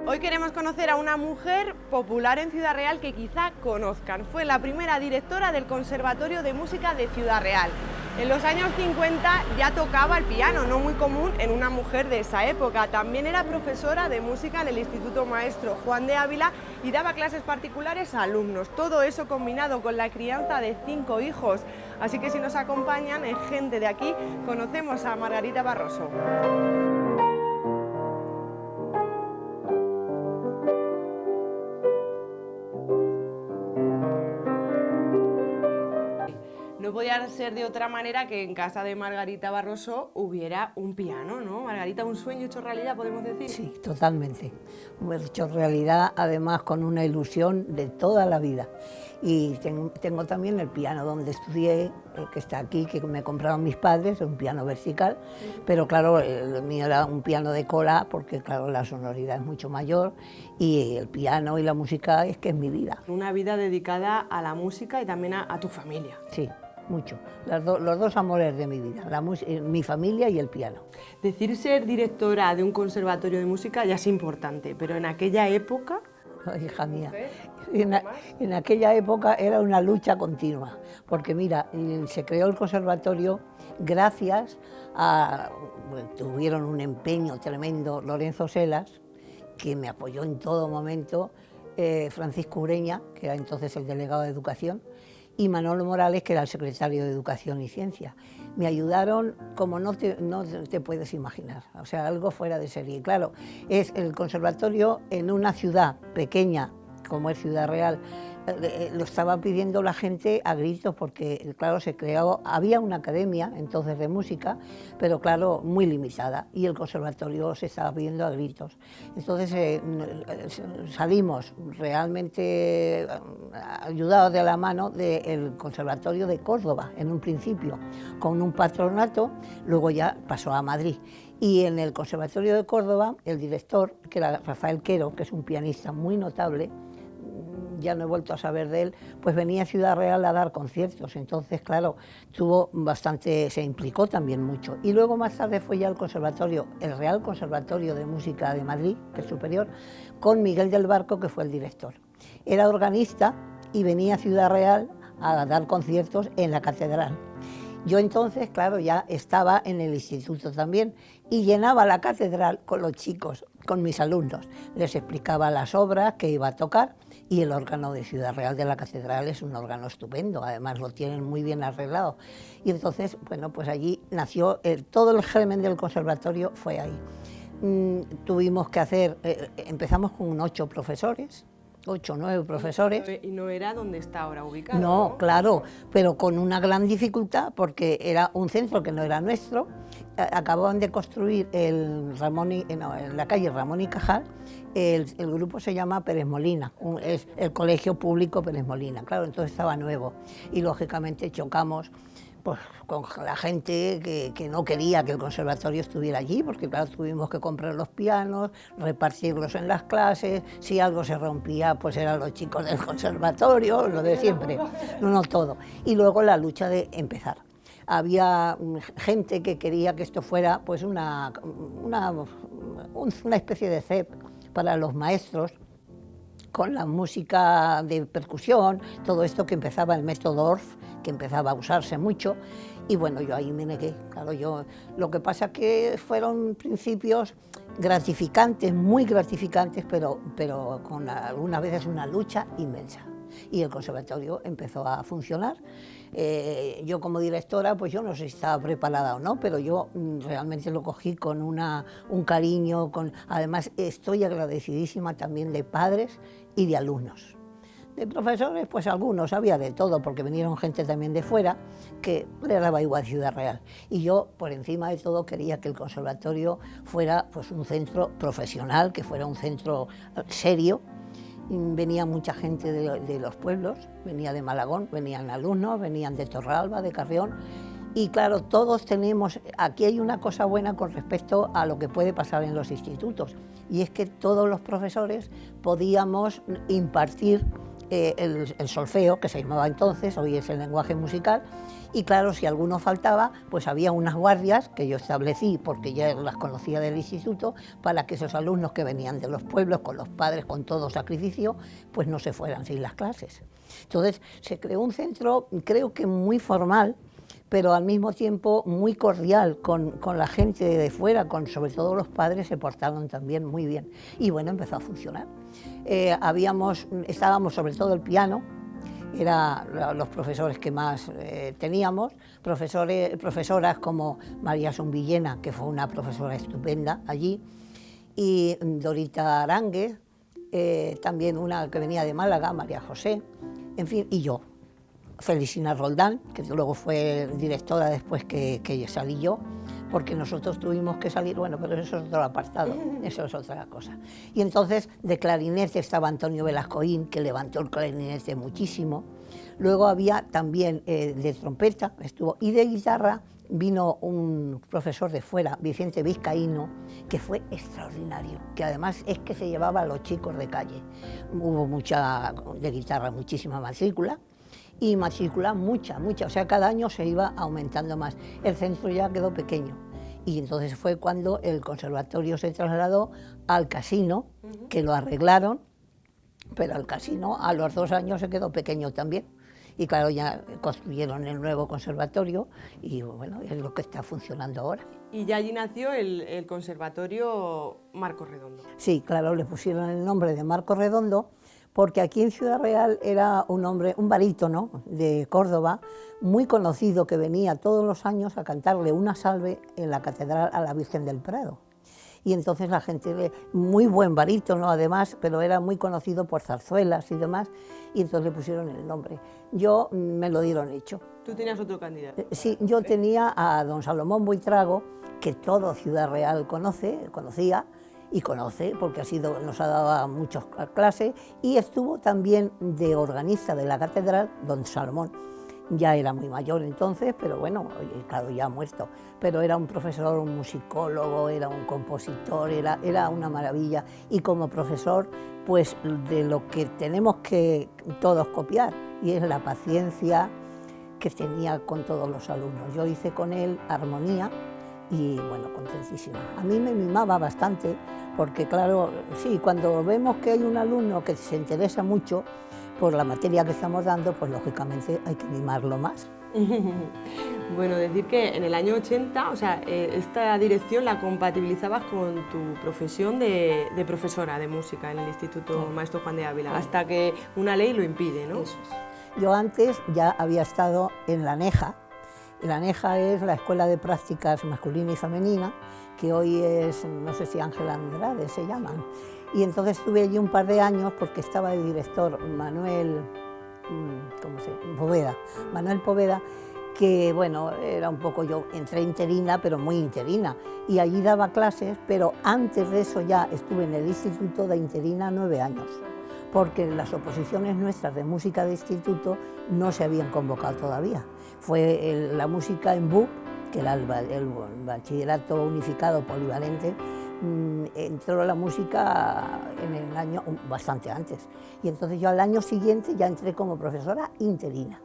Hoy queremos conocer a una mujer popular en Ciudad Real que quizá conozcan. Fue la primera directora del Conservatorio de Música de Ciudad Real. En los años 50 ya tocaba el piano, no muy común en una mujer de esa época. También era profesora de música en el Instituto Maestro Juan de Ávila y daba clases particulares a alumnos. Todo eso combinado con la crianza de 5 hijos. Así que si nos acompañan, gente de aquí, conocemos a Margarita Barroso. No podía ser de otra manera que en casa de Margarita Barroso hubiera un piano, ¿no? Margarita, un sueño hecho realidad, podemos decir. Sí, totalmente. Hecho realidad, además con una ilusión de toda la vida. Y tengo también el piano donde estudié, que está aquí, que me compraron mis padres, un piano vertical, pero claro, el mío era un piano de cola, porque claro, la sonoridad es mucho mayor, y el piano y la música es que es mi vida. Una vida dedicada a la música y también a tu familia. Sí, mucho. Los dos amores de mi vida, mi familia y el piano. Decir ser directora de un conservatorio de música ya es importante, pero en aquella época... Hija mía, en aquella época era una lucha continua, porque mira, se creó el conservatorio gracias a... Bueno, tuvieron un empeño tremendo Lorenzo Selas, que me apoyó en todo momento, Francisco Ureña, que era entonces el delegado de Educación, y Manolo Morales, que era el secretario de Educación y Ciencia. Me ayudaron como no te puedes imaginar, o sea, algo fuera de serie. Y claro, es el conservatorio en una ciudad pequeña, como es Ciudad Real, lo estaba pidiendo la gente a gritos porque, claro, se creó, había una academia entonces de música, pero claro, muy limitada, y el conservatorio se estaba pidiendo a gritos. Entonces salimos realmente ayudados de la mano del Conservatorio de Córdoba, en un principio, con un patronato, luego ya pasó a Madrid. Y en el Conservatorio de Córdoba, el director, que era Rafael Quero, que es un pianista muy notable, ya no he vuelto a saber de él, pues venía a Ciudad Real a dar conciertos, entonces claro, se implicó también mucho. Y luego más tarde fue ya el conservatorio, el Real Conservatorio de Música de Madrid, que es superior, con Miguel del Barco, que fue el director. Era organista y venía a Ciudad Real a dar conciertos en la catedral. Yo entonces, claro, ya estaba en el instituto también y llenaba la catedral con los chicos, con mis alumnos. Les explicaba las obras que iba a tocar y el órgano de Ciudad Real de la Catedral es un órgano estupendo, además lo tienen muy bien arreglado. Y entonces, bueno, pues allí nació, todo el germen del conservatorio fue ahí. Tuvimos que hacer, empezamos con 8 profesores, 8 o 9 profesores. Y no era donde está ahora ubicado. No, claro, pero con una gran dificultad porque era un centro que no era nuestro. Acababan de construir en la calle Ramón y Cajal, el grupo se llama Pérez Molina, es el colegio público Pérez Molina, claro, entonces estaba nuevo y lógicamente chocamos pues con la gente que no quería que el conservatorio estuviera allí, porque claro, tuvimos que comprar los pianos, repartirlos en las clases, si algo se rompía, pues eran los chicos del conservatorio, lo de siempre, no todo. Y luego la lucha de empezar. Había gente que quería que esto fuera pues una especie de CEP para los maestros, con la música de percusión, todo esto que empezaba el método Orff, que empezaba a usarse mucho, y bueno, yo ahí me negué. Claro, lo que pasa que fueron principios gratificantes, muy gratificantes, pero con algunas veces una lucha inmensa. Y el conservatorio empezó a funcionar. Yo como directora, pues yo no sé si estaba preparada o no, pero yo realmente lo cogí con un cariño, además estoy agradecidísima también de padres y de alumnos. De profesores, pues algunos, había de todo, porque vinieron gente también de fuera que le daba igual Ciudad Real. Y yo, por encima de todo, quería que el conservatorio fuera pues un centro profesional, que fuera un centro serio. Venía mucha gente de los pueblos, venía de Malagón, venían alumnos, venían de Torralba, de Carrión, y claro, todos tenemos, aquí hay una cosa buena con respecto a lo que puede pasar en los institutos, y es que todos los profesores podíamos impartir el solfeo, que se llamaba entonces, hoy es el lenguaje musical, y claro, si alguno faltaba, pues había unas guardias que yo establecí, porque ya las conocía del instituto, para que esos alumnos que venían de los pueblos, con los padres, con todo sacrificio, pues no se fueran sin las clases. Entonces se creó un centro, creo que muy formal, pero al mismo tiempo muy cordial con la gente de fuera, sobre todo los padres se portaron también muy bien. Y bueno, empezó a funcionar. Estábamos sobre todo el piano, eran los profesores que más teníamos, profesoras como María Sumbillena, que fue una profesora estupenda allí, y Dorita Aránguez, también una que venía de Málaga, María José, en fin, y yo. Felicina Roldán, que luego fue directora después que salí yo, porque nosotros tuvimos que salir, bueno, pero eso es otro apartado, eso es otra cosa. Y entonces de clarinete estaba Antonio Velascoín, que levantó el clarinete muchísimo. Luego había también de trompeta, y de guitarra vino un profesor de fuera, Vicente Vizcaíno, que fue extraordinario, que además es que se llevaba a los chicos de calle. Hubo mucha de guitarra, muchísima matrícula, y matrícula mucha, o sea, cada año se iba aumentando más. El centro ya quedó pequeño y entonces fue cuando el conservatorio se trasladó al casino, que lo arreglaron, pero el casino a los 2 años se quedó pequeño también. Y claro, ya construyeron el nuevo conservatorio y bueno, es lo que está funcionando ahora. Y ya allí nació el Conservatorio Marcos Redondo. Sí, claro, le pusieron el nombre de Marcos Redondo, porque aquí en Ciudad Real era un hombre, un barítono de Córdoba, muy conocido, que venía todos los años a cantarle una salve en la catedral a la Virgen del Prado. Y entonces la gente, muy buen barítono además, pero era muy conocido por zarzuelas y demás, y entonces le pusieron el nombre. Yo me lo dieron hecho. ¿Tú tenías otro candidato? Sí, yo tenía a don Salomón Buitrago, que todo Ciudad Real conocía, y conoce, porque nos ha dado muchas clases, y estuvo también de organista de la catedral, don Salomón. Ya era muy mayor entonces, pero bueno, claro, ya ha muerto, pero era un profesor, un musicólogo, era un compositor, era una maravilla, y como profesor, pues de lo que tenemos que todos copiar, y es la paciencia que tenía con todos los alumnos. Yo hice con él armonía, y bueno, contentísima. A mí me mimaba bastante, porque claro, sí, cuando vemos que hay un alumno que se interesa mucho por la materia que estamos dando, pues lógicamente hay que mimarlo más. Bueno, decir que en el año 80, o sea, esta dirección la compatibilizabas con tu profesión de profesora de música en el Instituto Maestro Juan de Ávila, hasta que una ley lo impide, ¿no? Eso es. Yo antes ya había estado en la NEJA. La NEJA es la Escuela de Prácticas Masculina y Femenina, que hoy es, no sé si Ángela Andrade se llaman. Y entonces estuve allí un par de años porque estaba de director Manuel Poveda, que bueno, era un poco, yo entré interina, pero muy interina, y allí daba clases, pero antes de eso ya estuve en el instituto de interina 9 años, porque las oposiciones nuestras de música de instituto no se habían convocado todavía. Fue la música en BUP, que era el bachillerato unificado polivalente, entró la música en el año bastante antes, y entonces yo al año siguiente ya entré como profesora interina.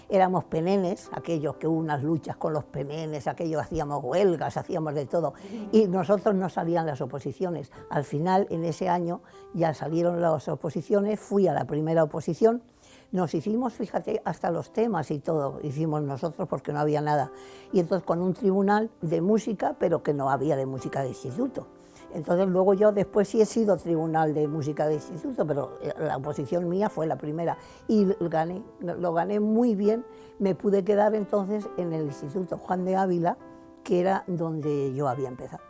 Éramos penenes, aquellos que hubo unas luchas con los penenes, aquellos hacíamos huelgas, hacíamos de todo, y nosotros no salían las oposiciones. Al final, en ese año, ya salieron las oposiciones, fui a la primera oposición, nos hicimos, fíjate, hasta los temas y todo, hicimos nosotros porque no había nada. Y entonces con un tribunal de música, pero que no había de música de instituto. Entonces luego yo después sí he sido tribunal de música de instituto, pero la oposición mía fue la primera y lo gané muy bien. Me pude quedar entonces en el Instituto Juan de Ávila, que era donde yo había empezado.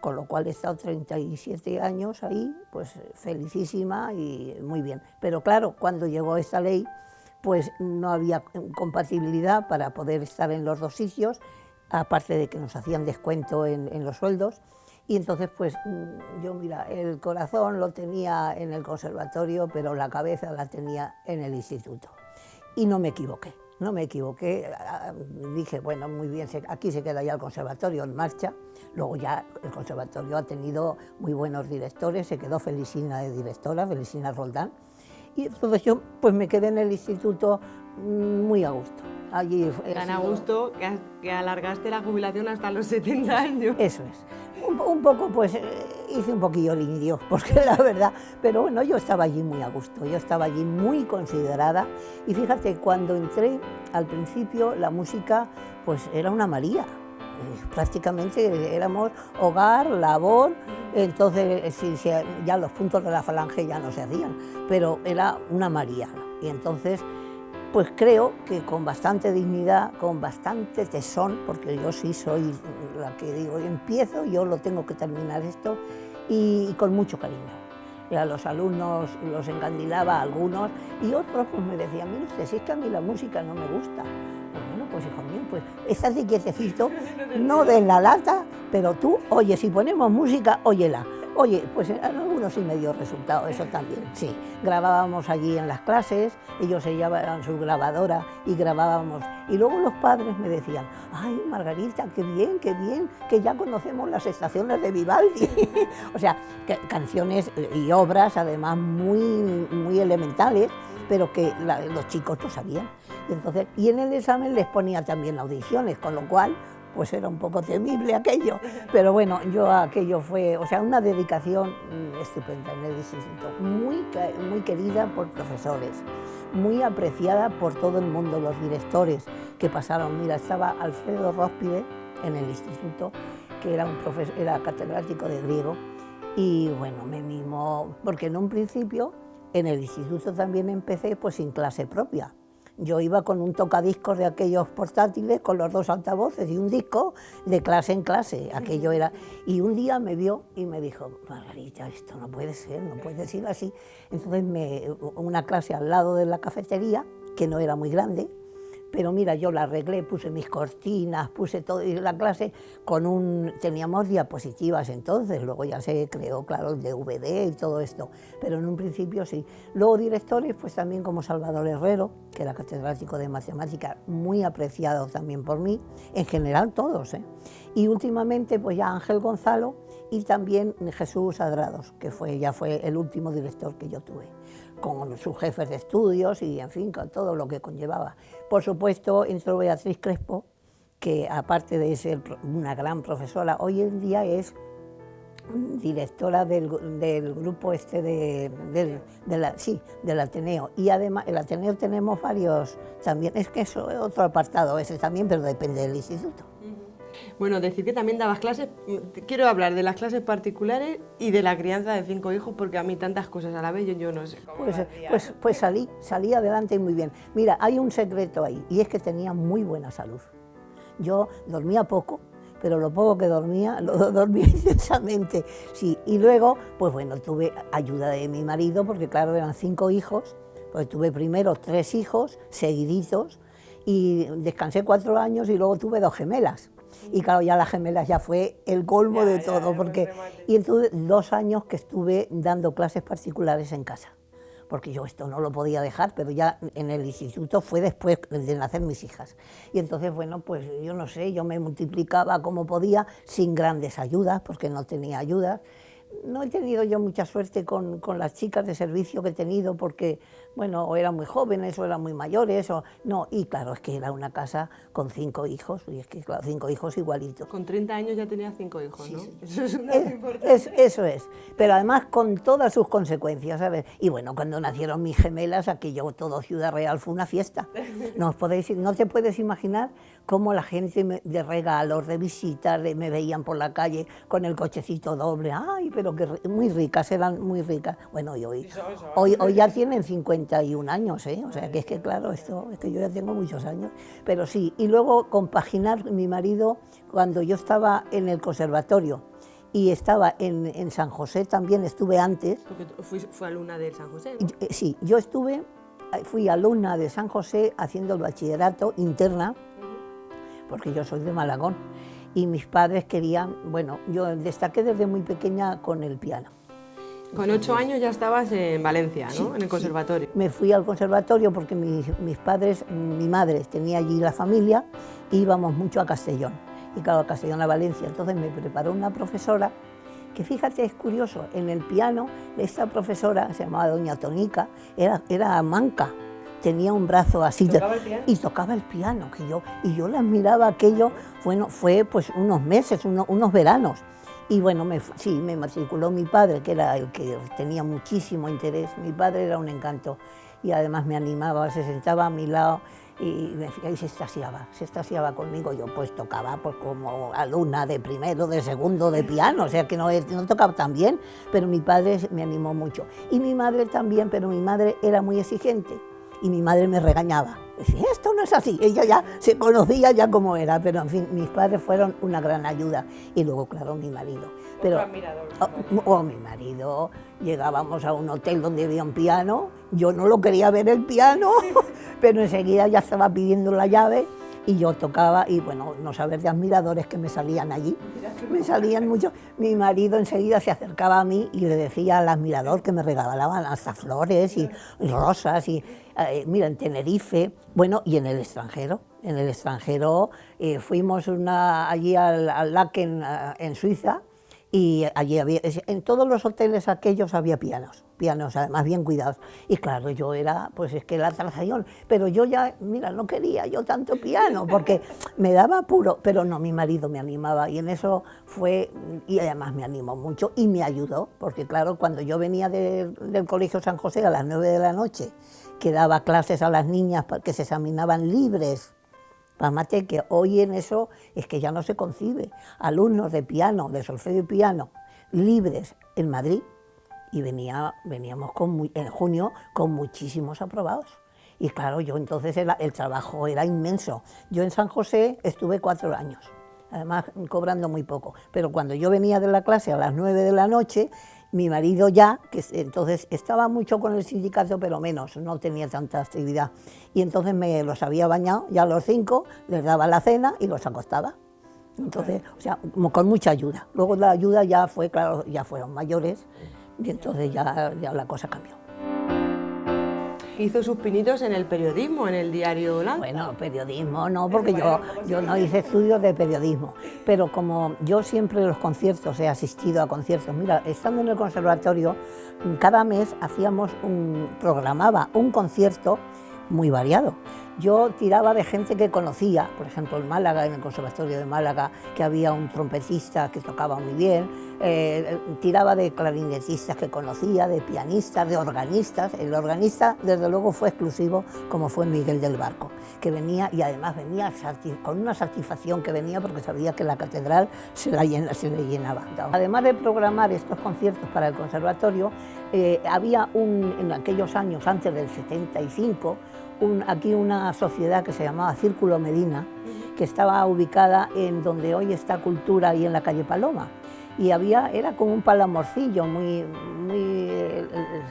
Con lo cual he estado 37 años ahí, pues felicísima y muy bien. Pero claro, cuando llegó esta ley, pues no había compatibilidad para poder estar en los 2 sitios, aparte de que nos hacían descuento en los sueldos. Y entonces, pues yo, mira, el corazón lo tenía en el conservatorio, pero la cabeza la tenía en el instituto. Y no me equivoqué. Dije, bueno, muy bien, aquí se queda ya el conservatorio en marcha. Luego ya el conservatorio ha tenido muy buenos directores, se quedó Felicina de directora, Felicina Roldán, Y entonces yo pues me quedé en el instituto muy a gusto. Allí tan a gusto que alargaste la jubilación hasta los 70 años. Eso es. Un poco, pues, hice un poquillo el indio, porque la verdad, pero bueno, yo estaba allí muy a gusto, yo estaba allí muy considerada, y fíjate, cuando entré, al principio, la música, pues, era una María. Prácticamente éramos hogar, labor, entonces ya los puntos de la falange ya no se hacían, pero era una María, y entonces pues creo que con bastante dignidad, con bastante tesón, porque yo sí soy la que digo, empiezo, yo lo tengo que terminar esto, y con mucho cariño. Y a los alumnos los encandilaba, a algunos, y otros pues me decían, mire usted, si es que a mí la música no me gusta. Pues bueno, pues hijo mío, pues estate quietecito, no des la lata, pero tú, oye, si ponemos música, óyela. Oye, pues en algunos sí me dio resultado, eso también, sí. Grabábamos allí en las clases, ellos se llevaban su grabadora y grabábamos. Y luego los padres me decían, ay, Margarita, qué bien, que ya conocemos las estaciones de Vivaldi. O sea, canciones y obras además muy elementales, pero que los chicos no sabían. Y en el examen les ponía también audiciones, con lo cual pues era un poco temible aquello, pero bueno, aquello fue, o sea, una dedicación estupenda en el instituto, muy querida por profesores, muy apreciada por todo el mundo, los directores que pasaron. Mira, estaba Alfredo Róspide en el instituto, que era era catedrático de griego, y bueno, me mimó, porque en un principio en el instituto también empecé pues sin clase propia. Yo iba con un tocadiscos de aquellos portátiles, con los 2 altavoces y un disco de clase en clase, aquello era. Y un día me vio y me dijo, Margarita, esto no puede ser, no puede ser así. Entonces una clase al lado de la cafetería, que no era muy grande, pero mira, yo la arreglé, puse mis cortinas, puse todo, y la clase teníamos diapositivas entonces, luego ya se creó, claro, el DVD y todo esto, pero en un principio sí. Luego directores, pues también como Salvador Herrero, que era catedrático de matemáticas, muy apreciado también por mí, en general todos, ¿eh? Y últimamente, pues ya Ángel Gonzalo y también Jesús Adrados, que ya fue el último director que yo tuve, con sus jefes de estudios y, en fin, con todo lo que conllevaba. Por supuesto, entró Beatriz Crespo, que aparte de ser una gran profesora, hoy en día es directora del grupo del Ateneo. Y además, el Ateneo tenemos varios también, es que eso es otro apartado ese también, pero depende del instituto. Bueno, decir que también dabas clases, quiero hablar de las clases particulares y de la crianza de 5 hijos, porque a mí tantas cosas a la vez, yo no sé cómo pues salí adelante y muy bien. Mira, hay un secreto ahí, y es que tenía muy buena salud. Yo dormía poco, pero lo poco que dormía, lo dormía intensamente, sí. Y luego, pues bueno, tuve ayuda de mi marido, porque claro, eran 5 hijos, pues tuve primero 3 hijos seguiditos, y descansé 4 años, y luego tuve 2 gemelas. Y claro, ya las gemelas ya fue el colmo de todo, porque y entonces 2 años que estuve dando clases particulares en casa, porque yo esto no lo podía dejar, pero ya en el instituto fue después de nacer mis hijas. Y entonces, bueno, pues yo no sé, yo me multiplicaba como podía, sin grandes ayudas, porque no tenía ayudas. No he tenido yo mucha suerte con las chicas de servicio que he tenido, porque, bueno, o eran muy jóvenes o eran muy mayores, o no, y claro, es que era una casa con 5 hijos, y es que, claro, 5 hijos igualitos. Con 30 años ya tenía 5 hijos, ¿no? Sí. Eso es una importante. Eso es, pero además con todas sus consecuencias, ¿sabes? Y bueno, cuando nacieron mis gemelas, aquello todo Ciudad Real fue una fiesta. No te puedes imaginar cómo la gente de regalos, de visitas, me veían por la calle con el cochecito doble, ay, pero que muy ricas, eran muy ricas. Bueno, y hoy ya tienen 51 años, ¿eh? O sea, que es que claro, esto es que yo ya tengo muchos años, pero sí. Y luego compaginar, mi marido, cuando yo estaba en el conservatorio y estaba en San José, también estuve antes. Porque fue alumna de San José, ¿no? Sí, yo fui alumna de San José haciendo el bachillerato interna, porque yo soy de Malagón, y mis padres querían, bueno, yo destaqué desde muy pequeña con el piano. Con 8 años ya estabas en Valencia, ¿no? Sí, en el conservatorio. Sí. Me fui al conservatorio porque mis padres, mi madre tenía allí la familia, e íbamos mucho a Castellón, y claro, a Castellón, a Valencia. Entonces me preparó una profesora que fíjate, es curioso, en el piano, esta profesora, se llamaba doña Tonica, era manca, tenía un brazo así y tocaba el piano, y yo la admiraba aquello. Bueno, fue pues unos meses, unos veranos, y bueno, sí, me matriculó mi padre, que era el que tenía muchísimo interés. Mi padre era un encanto y además me animaba, se sentaba a mi lado y me decía, y se extasiaba conmigo. Yo pues tocaba pues como alumna de primero, de segundo de piano, o sea que no tocaba tan bien, pero mi padre me animó mucho. Y mi madre también, pero mi madre era muy exigente y mi madre me regañaba. Decía, esto no es así, ella ya se conocía ya cómo era, pero en fin, mis padres fueron una gran ayuda. Y luego, claro, mi marido. Pero, mi marido, llegábamos a un hotel donde había un piano, yo no lo quería ver el piano, pero enseguida ya estaba pidiendo la llave y yo tocaba, y bueno, no saber de admiradores que me salían allí, me salían muchos. Mi marido enseguida se acercaba a mí y le decía al admirador que me regalaban hasta flores y rosas, y mira, en Tenerife, bueno, y en el extranjero. En el extranjero fuimos allí al Laken en Suiza, y allí en todos los hoteles aquellos había pianos además bien cuidados. Y claro, yo era, pues es que la atracción, pero yo ya, mira, no quería yo tanto piano, porque me daba apuro, pero no, mi marido me animaba, y en eso fue, y además me animó mucho y me ayudó, porque claro, cuando yo venía del Colegio San José a las 9 de la noche, que daba clases a las niñas para que se examinaban libres, Pamate, que hoy en eso es que ya no se concibe. Alumnos de piano, de solfeo y piano, libres en Madrid, y veníamos en junio con muchísimos aprobados. Y claro, yo entonces el trabajo era inmenso. Yo en San José estuve 4 años, además cobrando muy poco, pero cuando yo venía de la clase a las 9 de la noche, mi marido ya, que entonces estaba mucho con el sindicato, pero menos, no tenía tanta actividad. Y entonces me los había bañado, ya a los 5, les daba la cena y los acostaba. Entonces, o sea, con mucha ayuda. Luego la ayuda ya fue, claro, ya fueron mayores, y entonces ya la cosa cambió. Hizo sus pinitos en el periodismo, en el diario Lanza. Bueno, periodismo no, porque yo no hice estudios de periodismo, pero como yo siempre en los conciertos he asistido a conciertos, mira, estando en el conservatorio, cada mes programaba un concierto muy variado. Yo tiraba de gente que conocía, por ejemplo en Málaga, en el Conservatorio de Málaga, que había un trompetista que tocaba muy bien, tiraba de clarinetistas que conocía, de pianistas, de organistas. El organista desde luego fue exclusivo, como fue Miguel del Barco, que venía, y además venía con una satisfacción que venía porque sabía que la catedral se le llenaba. Además de programar estos conciertos para el conservatorio, había en aquellos años, antes del 75, aquí una sociedad que se llamaba Círculo Medina, que estaba ubicada en donde hoy está Cultura y en la calle Paloma. Y era como un palamorcillo, el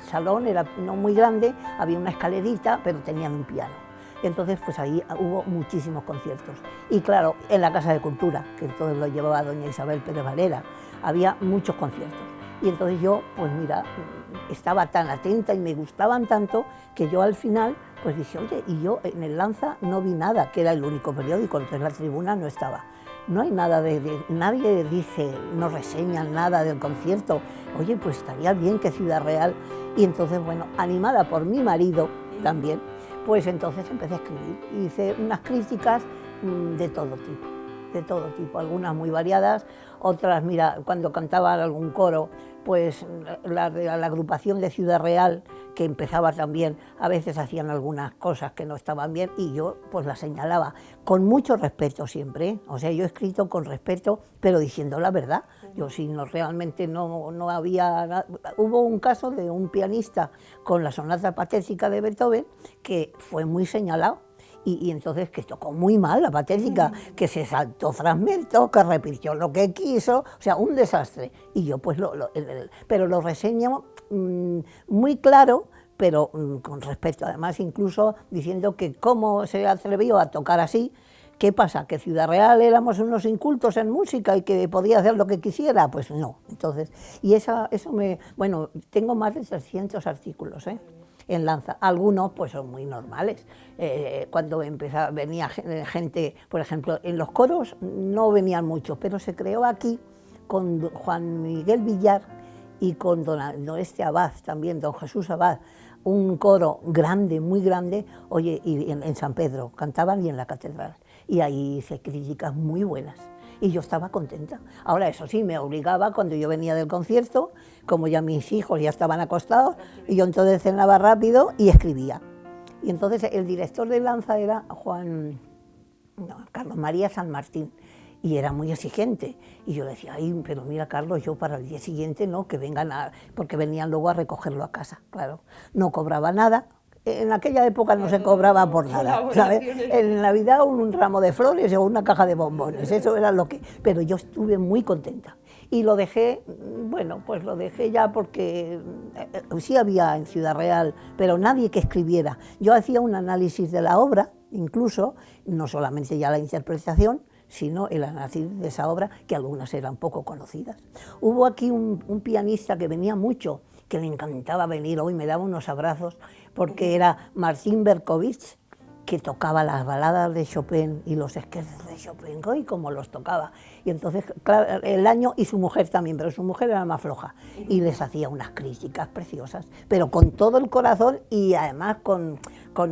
salón era no muy grande, había una escalerita, pero tenían un piano. Entonces, pues ahí hubo muchísimos conciertos. Y claro, en la Casa de Cultura, que entonces lo llevaba doña Isabel Pérez Valera, había muchos conciertos. Y entonces yo, pues mira, estaba tan atenta y me gustaban tanto que yo al final pues dije, oye, y yo en el Lanza no vi nada, que era el único periódico, entonces la Tribuna no estaba. No hay nada nadie dice, no reseñan nada del concierto. Oye, pues estaría bien que Ciudad Real. Y entonces, bueno, animada por mi marido también, pues entonces empecé a escribir. Hice unas críticas de todo tipo, algunas muy variadas, otras, mira, cuando cantaba algún coro, pues la agrupación de Ciudad Real, que empezaba también, a veces hacían algunas cosas que no estaban bien y yo pues las señalaba, con mucho respeto siempre, ¿eh? O sea, yo he escrito con respeto, pero diciendo la verdad. Yo si no, realmente no había... Hubo un caso de un pianista con la sonata patética de Beethoven que fue muy señalado, y entonces que tocó muy mal la patética, que se saltó fragmentos, que repitió lo que quiso, o sea, un desastre. Y yo pues pero lo reseño muy claro, pero con respeto, además incluso diciendo que cómo se atrevió a tocar así. ¿Qué pasa? ¿Que Ciudad Real éramos unos incultos en música y que podía hacer lo que quisiera? Pues no. Entonces, y bueno, tengo más de 300 artículos, en Lanza. Algunos pues son muy normales. Cuando venía gente, por ejemplo, en los coros no venían muchos, pero se creó aquí con Juan Miguel Villar y con don Abad, también don Jesús Abad, un coro grande, muy grande, oye, y en San Pedro cantaban y en la catedral. Y ahí hice críticas muy buenas. Y yo estaba contenta. Ahora, eso sí, me obligaba cuando yo venía del concierto, como ya mis hijos ya estaban acostados, y yo entonces cenaba rápido y escribía. Y entonces el director de Lanza era Carlos María San Martín, y era muy exigente. Y yo le decía, ay, pero mira, Carlos, yo para el día siguiente no, que vengan porque venían luego a recogerlo a casa, claro. No cobraba nada. En aquella época no se cobraba por nada, ¿sabes? En Navidad un ramo de flores o una caja de bombones, eso era lo que... Pero yo estuve muy contenta. Y lo dejé, bueno, pues lo dejé ya porque sí había en Ciudad Real, pero nadie que escribiera. Yo hacía un análisis de la obra, incluso, no solamente ya la interpretación, sino el análisis de esa obra, que algunas eran poco conocidas. Hubo aquí un pianista que venía mucho, que le encantaba venir, hoy me daba unos abrazos, porque era Martín Berkovich, que tocaba las baladas de Chopin y los esquerzos de Chopin, y como los tocaba. Y entonces, claro, el año, y su mujer también, pero su mujer era más floja, y les hacía unas críticas preciosas, pero con todo el corazón y además con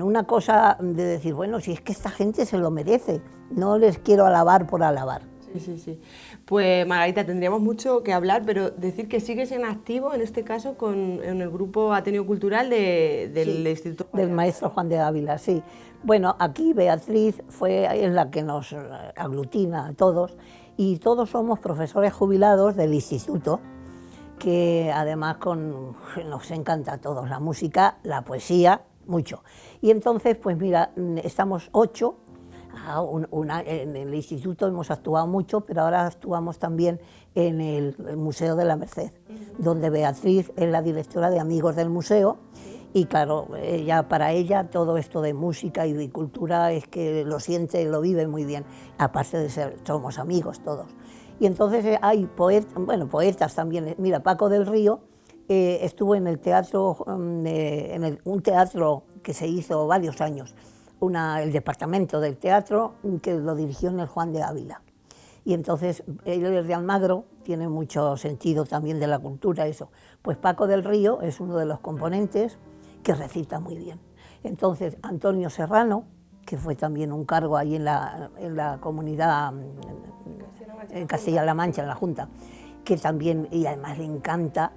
una cosa de decir, bueno, si es que esta gente se lo merece, no les quiero alabar por alabar. Sí, sí, sí. Pues Margarita, tendríamos mucho que hablar, pero decir que sigues en activo, en este caso, en el grupo Ateneo Cultural del Instituto del maestro Juan de Ávila, sí. Bueno, aquí Beatriz es la que nos aglutina a todos, y todos somos profesores jubilados del instituto, que además nos encanta a todos la música, la poesía, mucho. Y entonces, pues mira, estamos 8. En el instituto hemos actuado mucho, pero ahora actuamos también en el Museo de la Merced, donde Beatriz es la directora de Amigos del Museo, y claro, para ella todo esto de música y de cultura es que lo siente, lo vive muy bien, aparte de somos amigos todos. Y entonces hay poetas también. Mira, Paco del Río estuvo en el teatro, un teatro que se hizo varios años, el departamento del teatro, que lo dirigió en el Juan de Ávila. Y entonces, él es de Almagro, tiene mucho sentido también de la cultura eso. Pues Paco del Río es uno de los componentes que recita muy bien. Entonces, Antonio Serrano, que fue también un cargo ahí en la comunidad, en Castilla-La Mancha, en la Junta, que también, y además le encanta.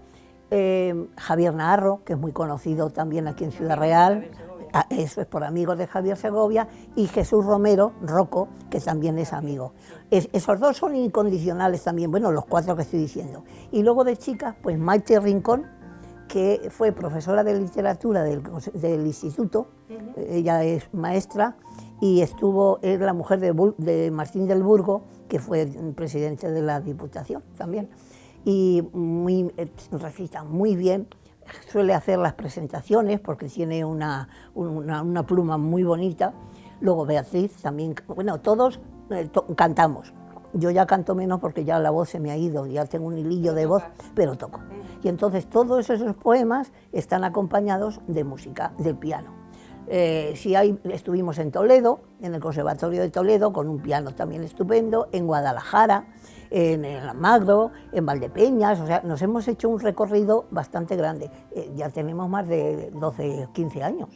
Javier Naharro, que es muy conocido también aquí en Ciudad Real, eso es por Amigos de Javier Segovia, y Jesús Romero, Rocco, que también es amigo. Esos dos son incondicionales también, bueno, los 4 que estoy diciendo. Y luego de chicas, pues Maite Rincón, que fue profesora de literatura del instituto, ella es maestra, y es la mujer de Martín del Burgo, que fue presidente de la Diputación también, y recita muy bien. Suele hacer las presentaciones porque tiene una pluma muy bonita. Luego Beatriz también, bueno, todos cantamos. Yo ya canto menos porque ya la voz se me ha ido, ya tengo un hilillo de voz, pero toco. Y entonces todos esos poemas están acompañados de música, del piano. Estuvimos en Toledo, en el Conservatorio de Toledo, con un piano también estupendo, en Guadalajara, en Almagro, en Valdepeñas, o sea, nos hemos hecho un recorrido bastante grande. Ya tenemos más de 12, 15 años.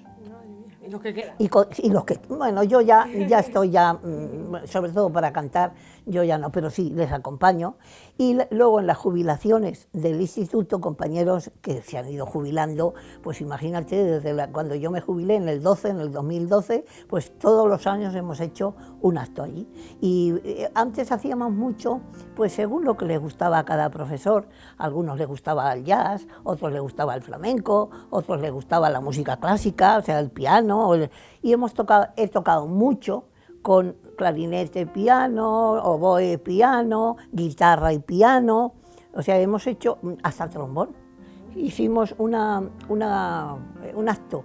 ¿Y los que quedan? Y los que, bueno, yo ya estoy sobre todo para cantar, yo ya no, pero sí les acompaño. Y luego en las jubilaciones del instituto, compañeros que se han ido jubilando, pues imagínate, desde cuando yo me jubilé en el 2012, pues todos los años hemos hecho un acto allí. Y antes hacíamos mucho, pues según lo que les gustaba a cada profesor. A algunos les gustaba el jazz, otros les gustaba el flamenco, otros les gustaba la música clásica, o sea, el piano. Y he tocado mucho con clarinete, piano, oboe, piano, guitarra y piano, o sea, hemos hecho hasta trombón. Hicimos un acto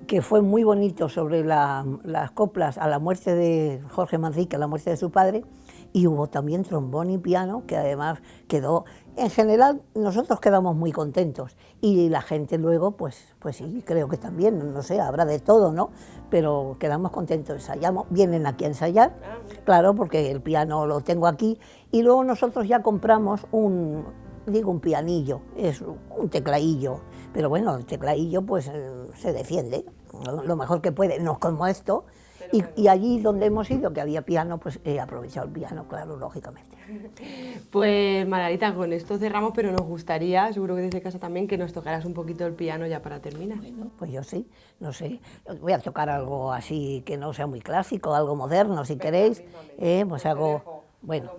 que fue muy bonito sobre las coplas a la muerte de Jorge Manrique, a la muerte de su padre, y hubo también trombón y piano, que además quedó, en general nosotros quedamos muy contentos, y la gente luego, pues sí, creo que también, no sé, habrá de todo, ¿no? Pero quedamos contentos, ensayamos, vienen aquí a ensayar, claro, porque el piano lo tengo aquí, y luego nosotros ya compramos un pianillo, es un tecladillo, pero bueno, el tecladillo pues se defiende lo mejor que puede, no como esto, y allí donde hemos ido, que había piano, pues he aprovechado el piano, claro, lógicamente. Pues Margarita, con esto cerramos, pero nos gustaría, seguro que desde casa también, que nos tocaras un poquito el piano ya para terminar. Bueno, pues yo sí, no sé, voy a tocar algo así que no sea muy clásico, algo moderno, si queréis, pues hago, bueno.